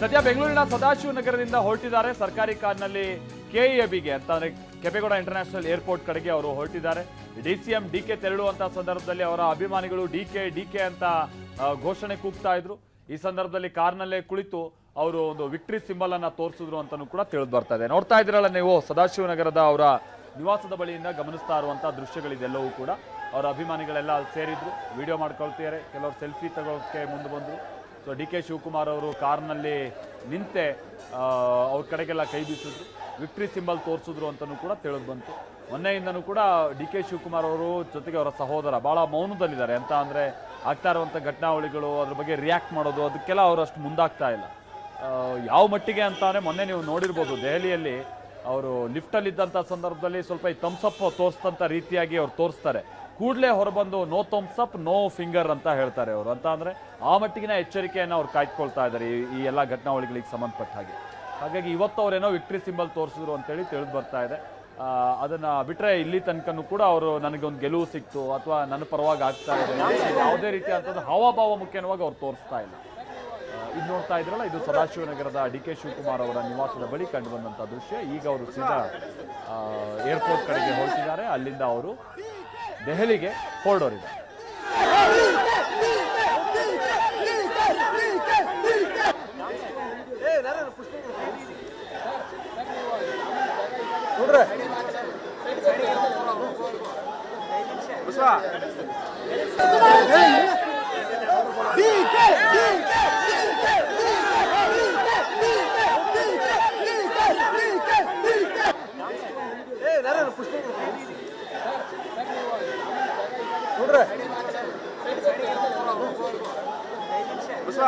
ಸದ್ಯ ಬೆಂಗಳೂರಿನ ಸದಾಶಿವನಗರದಿಂದ ಹೊರಟಿದ್ದಾರೆ ಸರ್ಕಾರಿ ಕಾರ್ನಲ್ಲಿ ಕೆಇಎಬಿಗೆ ಅಂತಂದ್ರೆ ಕೆಂಪೇಗೌಡ ಇಂಟರ್ನ್ಯಾಷನಲ್ ಏರ್ಪೋರ್ಟ್ ಕಡೆಗೆ ಅವರು ಹೊರಟಿದ್ದಾರೆ. ಡಿಸಿಎಂ ಡಿಕೆ ತೆರಳುವಂತ ಸಂದರ್ಭದಲ್ಲಿ ಅವರ ಅಭಿಮಾನಿಗಳು ಡಿಕೆ ಅಂತ ಘೋಷಣೆ ಕೂಗ್ತಾ ಇದ್ರು. ಈ ಸಂದರ್ಭದಲ್ಲಿ ಕಾರ್ನಲ್ಲೇ ಕುಳಿತು ಅವರು ಒಂದು ವಿಕ್ಟ್ರಿ ಸಿಂಬಲ್ ಅನ್ನ ತೋರಿಸಿದ್ರು ಅಂತಾನೂ ಕೂಡ ತಿಳಿದು ಬರ್ತಾ ಇದೆ. ನೋಡ್ತಾ ಇದ್ರಲ್ಲ ನೀವು, ಸದಾಶಿವನಗರದ ಅವರ ನಿವಾಸದ ಬಳಿಯಿಂದ ಗಮನಿಸ್ತಾ ಇರುವಂತ ದೃಶ್ಯಗಳಿದೆಲ್ಲವೂ ಕೂಡ ಅವರ ಅಭಿಮಾನಿಗಳೆಲ್ಲ ಸೇರಿದ್ರು, ವಿಡಿಯೋ ಮಾಡ್ಕೊಳ್ತಿದ್ದಾರೆ, ಕೆಲವರು ಸೆಲ್ಫಿ ತಗೊಳ್ಳೋಕೆ ಮುಂದೆ ಬಂದರು. ಸೊ ಡಿಕೆ ಶಿವಕುಮಾರ್ ಅವರು ಕಾರ್ನಲ್ಲಿ ನಿಂತೆ ಅವ್ರ ಕಡೆಗೆಲ್ಲ ಕೈ ಬೀಸಿದ್ರು, ವಿಕ್ಟ್ರಿ ಸಿಂಬಲ್ ತೋರಿಸಿದ್ರು ಅಂತಲೂ ಕೂಡ ತಿಳಿದು ಬಂತು. ಮೊನ್ನೆಯಿಂದನೂ ಕೂಡ ಡಿಕೆ ಶಿವಕುಮಾರ್ ಅವರು ಜೊತೆಗೆ ಅವರ ಸಹೋದರ ಭಾಳ ಮೌನದಲ್ಲಿದ್ದಾರೆ. ಅಂತ ಅಂದರೆ ಆಗ್ತಾ ಇರುವಂಥ ಘಟನಾವಳಿಗಳು, ಅದ್ರ ಬಗ್ಗೆ ರಿಯಾಕ್ಟ್ ಮಾಡೋದು, ಅದಕ್ಕೆಲ್ಲ ಅವರು ಅಷ್ಟು ಮುಂದಾಗ್ತಾ ಇಲ್ಲ. ಯಾವ ಮಟ್ಟಿಗೆ ಅಂತಾನೆ ಮೊನ್ನೆ ನೀವು ನೋಡಿರ್ಬೋದು, ದೆಹಲಿಯಲ್ಲಿ ಅವರು ಲಿಫ್ಟಲ್ಲಿದ್ದಂಥ ಸಂದರ್ಭದಲ್ಲಿ ಸ್ವಲ್ಪ ಈ ಥಮ್ಸಪ್ ತೋರಿಸ್ತಂಥ ರೀತಿಯಾಗಿ ಅವ್ರು ತೋರಿಸ್ತಾರೆ, ಕೂಡಲೇ ಹೊರಬಂದು ನೋ ಥಮ್ಸಪ್ ನೋ ಫಿಂಗರ್ ಅಂತ ಹೇಳ್ತಾರೆ ಅವರು. ಅಂತ ಅಂದರೆ ಆ ಮಟ್ಟಿಗಿನ ಎಚ್ಚರಿಕೆಯನ್ನು ಅವ್ರು ಕಾಯ್ದುಕೊಳ್ತಾ ಇದ್ದಾರೆ ಈ ಎಲ್ಲ ಘಟನಾವಳಿಗಳಿಗೆ ಸಂಬಂಧಪಟ್ಟ ಹಾಗೆ. ಹಾಗಾಗಿ ಇವತ್ತು ಅವರೇನೋ ವಿಕ್ಟ್ರಿ ಸಿಂಬಲ್ ತೋರಿಸಿದ್ರು ಅಂತೇಳಿ ತಿಳಿದು ಬರ್ತಾ ಇದೆ. ಅದನ್ನು ಬಿಟ್ಟರೆ ಇಲ್ಲಿ ತನಕನೂ ಕೂಡ ಅವರು ನನಗೊಂದು ಗೆಲುವು ಸಿಕ್ತು ಅಥವಾ ನನ್ನ ಪರವಾಗಿ ಆಗ್ತಾ ಇದೆ, ಯಾವುದೇ ರೀತಿ ಅಂತಂದ್ರೆ ಹಾವಭಾವ ಮುಖ್ಯವಾಗಿ ಅವ್ರು ತೋರಿಸ್ತಾ ಇಲ್ಲ. ಇದು ನೋಡ್ತಾ ಇದ್ರಲ್ಲ, ಇದು ಸದಾಶಿವನಗರದ ಡಿಕೆ ಶಿವಕುಮಾರ್ ಅವರ ನಿವಾಸದ ಬಳಿ ಕಂಡು ಬಂದಂಥ ದೃಶ್ಯ. ಈಗ ಅವರು ಸೀದಾ ಏರ್ಪೋರ್ಟ್ ಕಡೆಗೆ ಹೊರಟಿದ್ದಾರೆ, ಅಲ್ಲಿಂದ ಅವರು ದೆಹಲಿಗೆ ಹೊರಡೋರಿದ್ದಾರೆ. ಪುಷ್ಪ